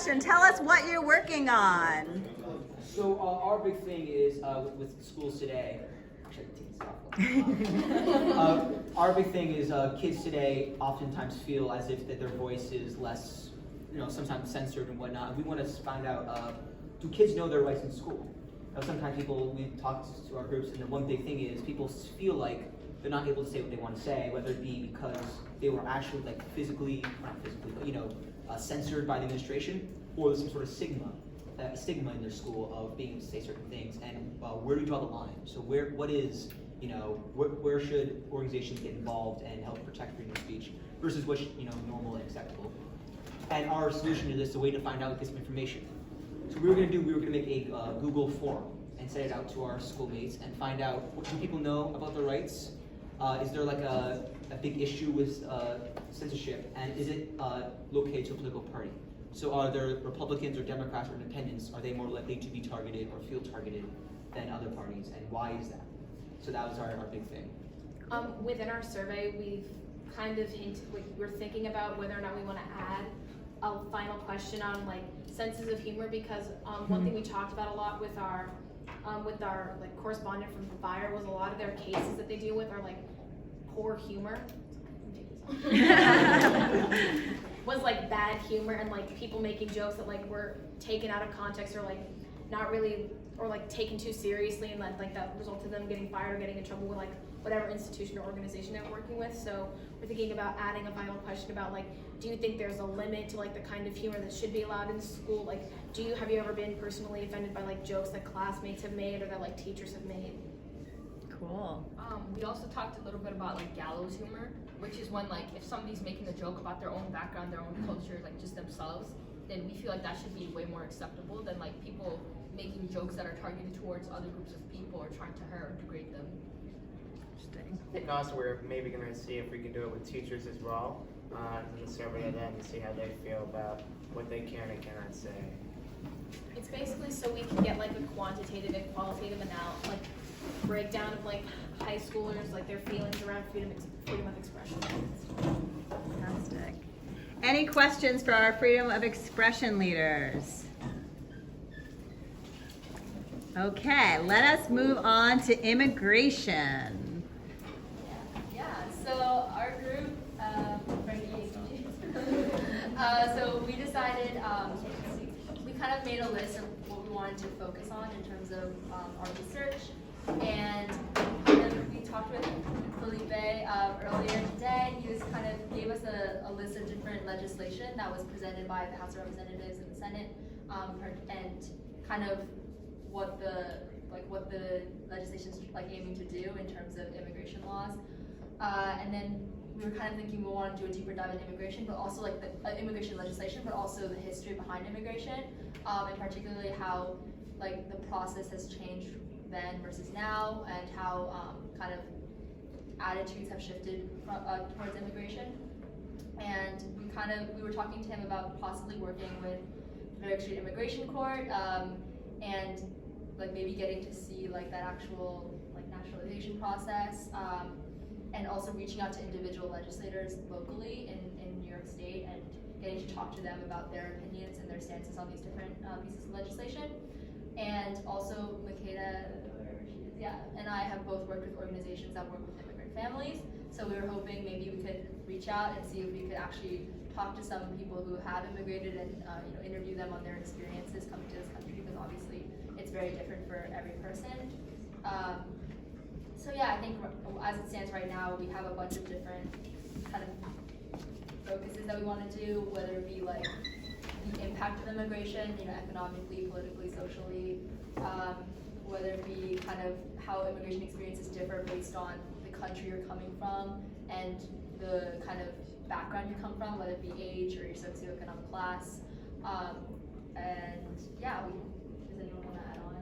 discussion. Tell us what you're working on. So our big thing is with schools today. Actually, I can take this off. Our big thing is kids today oftentimes feel as if that their voice is less, sometimes censored and whatnot. We want to find out, do kids know their rights in school? Sometimes we talk to our groups, and the one big thing is people feel like they're not able to say what they want to say, whether it be because they were actually not physically, but censored by the administration, or there's some sort of stigma in their school of being able to say certain things. And where do we draw the line? So where should organizations get involved and help protect freedom of speech versus what's normal and acceptable? And our solution to this, a way to find out this information. So we were going to make a Google form and send it out to our schoolmates and find out what do people know about their rights. Is there like a big issue with censorship, and is it located to a political party? So are there Republicans or Democrats or independents, are they more likely to be targeted or feel targeted than other parties, and why is that? So that was our big thing. Within our survey, we've kind of hinted, we're thinking about whether or not we want to add a final question on senses of humor, because one thing we talked about a lot with our correspondent from the Fire was a lot of their cases that they deal with are poor humor. Was bad humor and people making jokes that were taken out of context or not really, or taken too seriously, and that resulted in them getting fired or getting in trouble with whatever institution or organization they're working with. So we're thinking about adding a final question about do you think there's a limit to the kind of humor that should be allowed in school? Have you ever been personally offended by jokes that classmates have made or that teachers have made? Cool. We also talked a little bit about gallows humor, which is when if somebody's making a joke about their own background, their own culture, just themselves, then we feel that should be way more acceptable than people making jokes that are targeted towards other groups of people or trying to hurt or degrade them. Interesting. I think also we're maybe going to see if we can do it with teachers as well, in the survey of them, to see how they feel about what they can and cannot say. It's basically so we can get a quantitative and qualitative breakdown of high schoolers, their feelings around freedom of expression. Fantastic. Any questions for our freedom of expression leaders? Okay, let us move on to immigration. Yeah, so our group, so we decided, we kind of made a list of what we wanted to focus on in terms of our research, and then we talked with Felipe earlier today. He gave us a list of different legislation that was presented by the House of Representatives and the Senate, and kind of what the legislation is aiming to do in terms of immigration laws, and then we were kind of thinking we want to do a deeper dive in immigration, but also the immigration legislation, but also the history behind immigration, and particularly how the process has changed then versus now, and how kind of attitudes have shifted towards immigration. And we were talking to him about possibly working with the New York State Immigration Court, and maybe getting to see that actual naturalization process, and also reaching out to individual legislators locally in New York State and getting to talk to them about their opinions and their stances on these different pieces of legislation. And also Makeda, and I have both worked with organizations that work with immigrant families, so we were hoping maybe we could reach out and see if we could actually talk to some people who have immigrated and interview them on their experiences coming to this country, because obviously it's very different for every person. So yeah, I think as it stands right now, we have a bunch of different kind of focuses that we want to do, whether it be the impact of immigration, economically, politically, socially, whether it be kind of how immigration experiences differ based on the country you're coming from and the kind of background you come from, whether it be age or your socioeconomic class. And yeah, does anyone want to add on?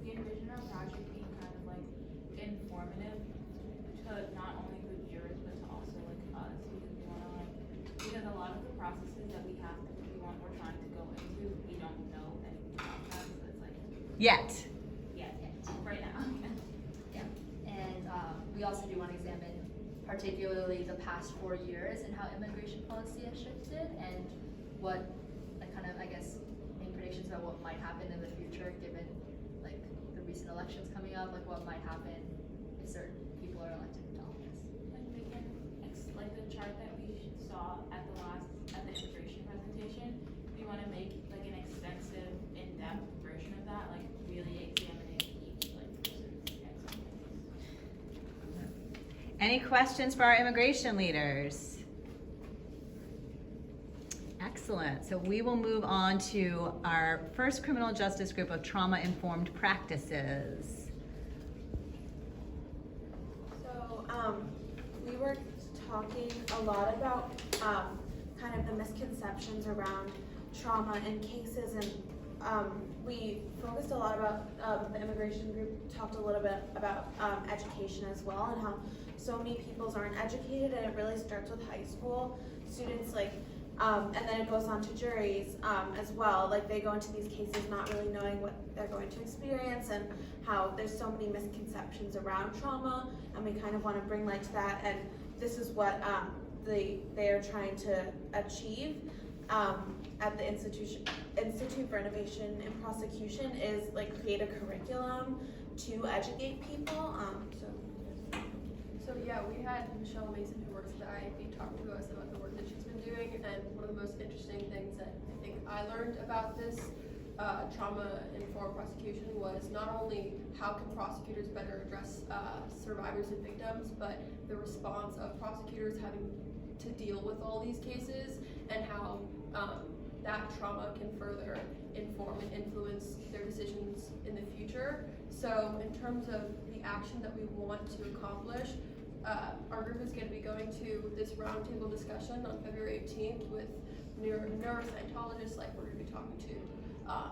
We envision our project being kind of informative to not only the viewers but to also us, because a lot of the processes that we're trying to go into, we don't know anything about that, so it's Yet. Right now. Yeah, and we also do want to examine particularly the past 4 years and how immigration policy has shifted, and what kind of, I guess, any predictions about what might happen in the future given like the recent elections coming up, like what might happen if certain people are elected into office. Like we can, like the chart that we saw at the immigration presentation, we want to make like an extensive, in-depth version of that, like really examining each like person's example. Any questions for our immigration leaders? Excellent. So we will move on to our first criminal justice group of trauma-informed practices. So we were talking a lot about kind of the misconceptions around trauma in cases, and we focused a lot about the immigration group talked a little bit about education as well, and how so many peoples aren't educated, and it really starts with high school students, like and then it goes on to juries as well. Like they go into these cases not really knowing what they're going to experience, and how there's so many misconceptions around trauma, and we kind of want to bring light to that, and this is what they are trying to achieve at the Institute for Innovation in Prosecution, is like create a curriculum to educate people. So yeah, we had Michelle Mason, who works at the IAP, talk to us about the work that she's been doing, and one of the most interesting things that I think I learned about this trauma-informed prosecution was not only how can prosecutors better address survivors and victims, but the response of prosecutors having to deal with all these cases, and how that trauma can further inform and influence their decisions in the future. So in terms of the action that we want to accomplish, our group is going to be going to this roundtable discussion on February 18th with neuroscientologists. Like we're going to be talking to, I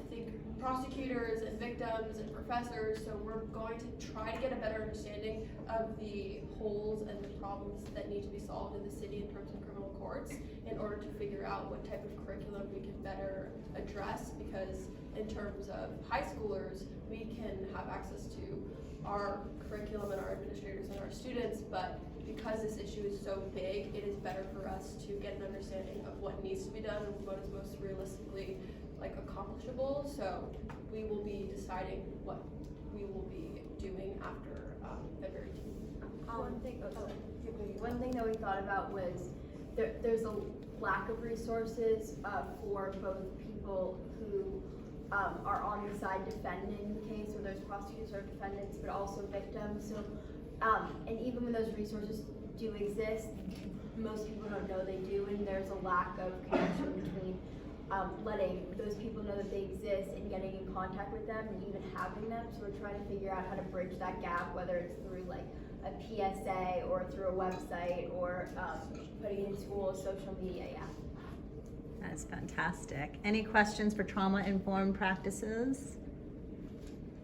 think, prosecutors and victims and professors. So we're going to try to get a better understanding of the holes and the problems that need to be solved in the city in terms of criminal courts, in order to figure out what type of curriculum we can better address. Because in terms of high schoolers, we can have access to our curriculum and our administrators and our students, but because this issue is so big, it is better for us to get an understanding of what needs to be done and what is most realistically accomplishable. So we will be deciding what we will be doing after February 2nd. One thing that we thought about was there's a lack of resources for both people who are on the side defending the case, or those prosecutors or defendants, but also victims. So, and even when those resources do exist, most people don't know they do, and there's a lack of connection between letting those people know that they exist and getting in contact with them and even having them. So we're trying to figure out how to bridge that gap, whether it's through like a PSA or through a website or putting it in schools, social media. Yeah. That's fantastic. Any questions for trauma-informed practices?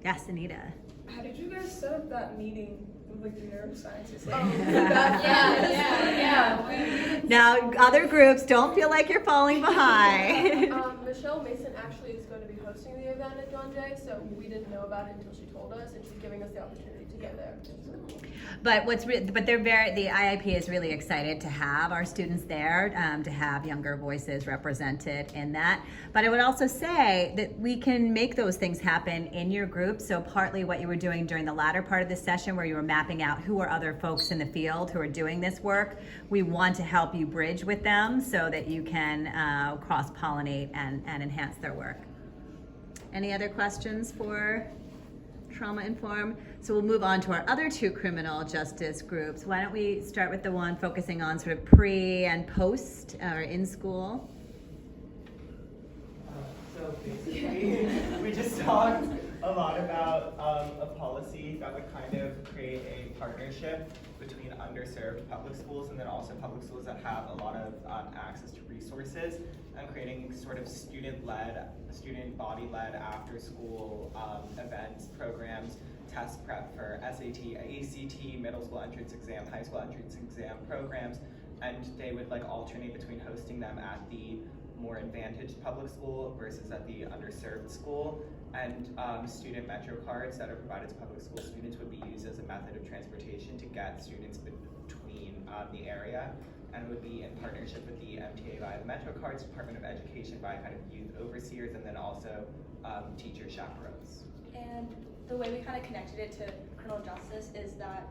Yes, Anita. How did you guys set up that meeting with like the neuroscientists? Yeah. Now, other groups, don't feel like you're falling behind. Michelle Mason actually is going to be hosting the event at John Jay, so we didn't know about it until she told us, and she's giving us the opportunity to go there. But the IIP is really excited to have our students there, to have younger voices represented in that. But I would also say that we can make those things happen in your group. So partly what you were doing during the latter part of the session, where you were mapping out who are other folks in the field who are doing this work, we want to help you bridge with them so that you can cross-pollinate and enhance their work. Any other questions for Trauma Inform? So we'll move on to our other two criminal justice groups. Why don't we start with the one focusing on sort of pre and post or in school? So basically, we just talked a lot about a policy that would kind of create a partnership between underserved public schools and then also public schools that have a lot of access to resources, and creating sort of student body-led after-school events, programs, test prep for SAT, ACT, middle school entrance exam, high school entrance exam programs, and they would like alternate between hosting them at the more advantaged public school versus at the underserved school. And student metro cards that are provided to public school students would be used as a method of transportation to get students between the area, and would be in partnership with the MTA via the Metro Cards, Department of Education via kind of youth overseers, and then also teacher chaperones. And the way we kind of connected it to criminal justice is that,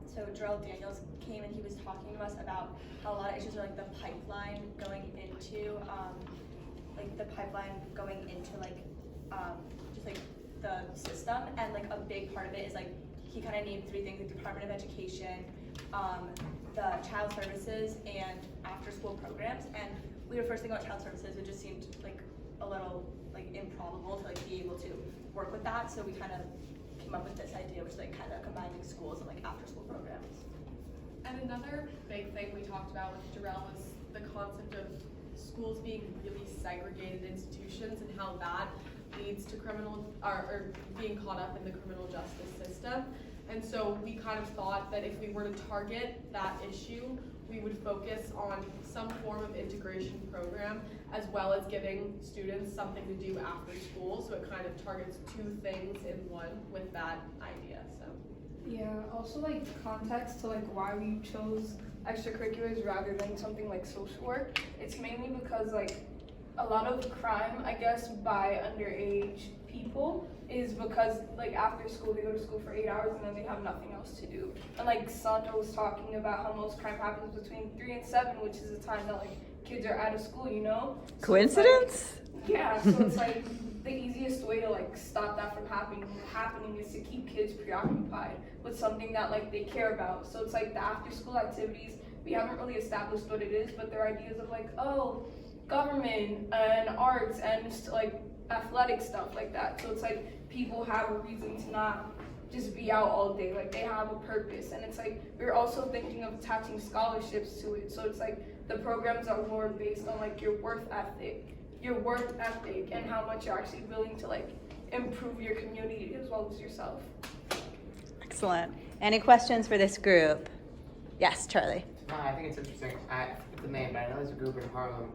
so Jarrell Daniels came and he was talking to us about how a lot of issues are like the pipeline going into, just like the system, and like a big part of it is like, he kind of named 3 things, like Department of Education, the child services, and after school programs. And we were first thinking about child services, it just seemed like a little like improbable to like be able to work with that, so we kind of came up with this idea, which is like kind of combining schools and like after school programs. And another big thing we talked about with Jarrell was the concept of schools being really segregated institutions and how that leads to criminal or being caught up in the criminal justice system. And so we kind of thought that if we were to target that issue, we would focus on some form of integration program, as well as giving students something to do after school. So it kind of targets 2 things in one with that idea. So Yeah, also like context to like why we chose extracurriculars rather than something like social work. It's mainly because like a lot of crime, I guess, by underage people is because like after school they go to school for 8 hours and then they have nothing else to do. And like Sandra was talking about how most crime happens between 3 and 7, which is the time that like kids are out of school, you know? So Coincidence? yeah, so it's like the easiest way to like stop that from happening is to keep kids preoccupied with something that like they care about. So it's like the after school activities, we haven't really established what it is, but they're ideas of like, oh, government and arts and just like athletic stuff like that. So it's like people have a reason to not just be out all day, like they have a purpose. And it's like we're also thinking of attaching scholarships to it, so it's like the programs are more based on like your work ethic and how much you're actually willing to like improve your community as well as yourself. Excellent. Any questions for this group? Yes, Charlie. No, I think it's interesting. I forget the name, but I know there's a group in Harlem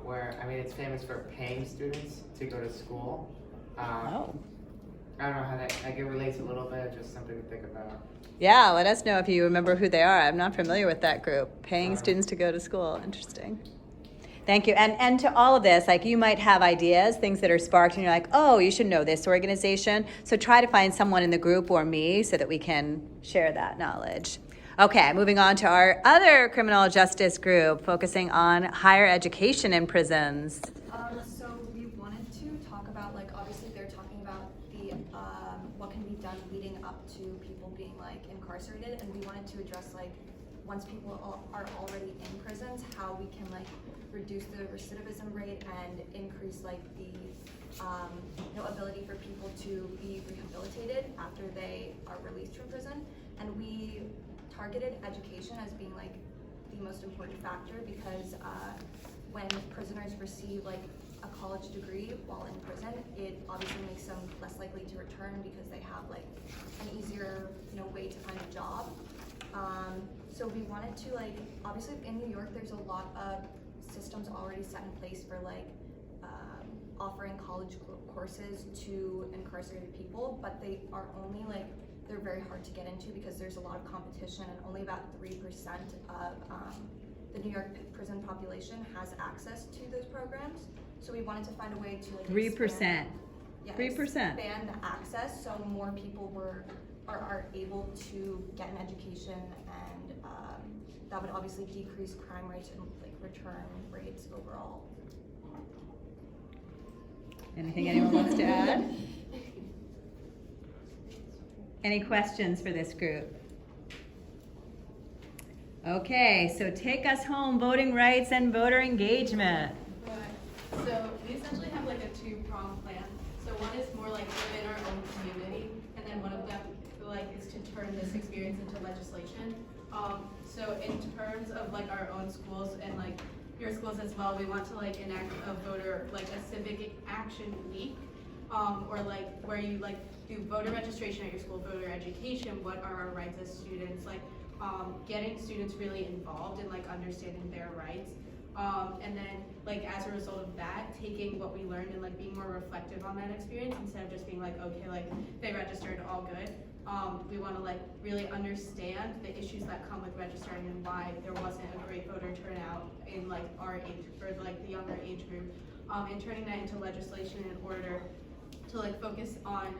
where, I mean, it's famous for paying students to go to school. Oh. I don't know how that, like, it relates a little bit, just something to think about. Yeah, let us know if you remember who they are. I'm not familiar with that group. Paying students to go to school. Interesting. Thank you. And to all of this, like you might have ideas, things that are sparked, and you're like, oh, you should know this organization. So try to find someone in the group or me so that we can share that knowledge. Okay, moving on to our other criminal justice group, focusing on higher education in prisons. So we wanted to talk about, like, obviously they're talking about the what can be done leading up to people being like incarcerated, and we wanted to address like once people are already in prisons, how we can like reduce the recidivism rate and increase like the ability for people to be rehabilitated after they are released from prison. And we targeted education as being like the most important factor because when prisoners receive like a college degree while in prison, it obviously makes them less likely to return because they have like an easier way to find a job. So we wanted to like, obviously in New York there's a lot of systems already set in place for like offering college courses to incarcerated people, but they are only like, they're very hard to get into because there's a lot of competition, and only about 3% of the New York prison population has access to those programs. So we wanted to find a way to like 3%. Yeah, 3%. expand the access so more people are able to get an education, and that would obviously decrease crime rates and like return rates overall. Anything anyone wants to add? Any questions for this group? Okay, so take us home, voting rights and voter engagement. Right. So we essentially have like a 2-pronged plan. So one is more like within our own community, and then one of them like is to turn this experience into legislation. So in terms of like our own schools and like your schools as well, we want to like enact a voter, like a civic action week, or like where you like do voter registration at your school, voter education, what are our rights as students, like getting students really involved in like understanding their rights. And then like as a result of that, taking what we learned and like being more reflective on that experience instead of just being like, okay, like they registered, all good. We want to like really understand the issues that come with registering and why there wasn't a great voter turnout in like our age or like the younger age group, and turning that into legislation in order to like focus on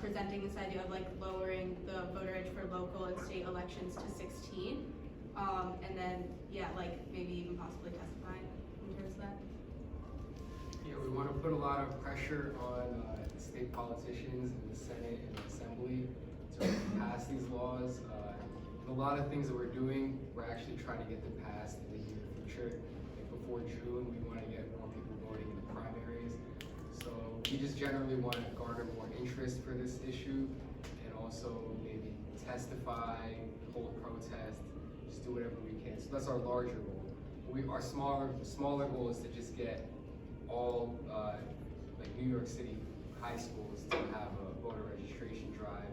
presenting this idea of like lowering the voter age for local and state elections to 16, and then yeah, like maybe even possibly testifying in terms of that. Yeah, we want to put a lot of pressure on state politicians in the Senate and the Assembly to pass these laws. And a lot of things that we're doing, we're actually trying to get them passed in the near future. Like before June, we want to get more people voting in the primaries. So we just generally want to garner more interest for this issue, and also maybe testify, hold protest, just do whatever we can. So that's our larger goal. Our smaller goal is to just get all like New York City high schools to have a voter registration drive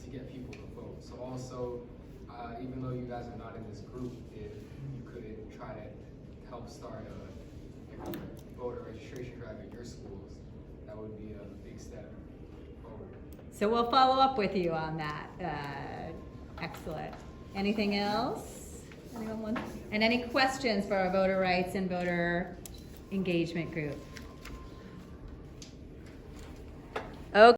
to get people to vote. So also, even though you guys are not in this group, if you could try to help start a voter registration drive at your schools, that would be a big step forward. So we'll follow up with you on that. Excellent. Anything else? Anyone want? And any questions for our voter rights and voter engagement group?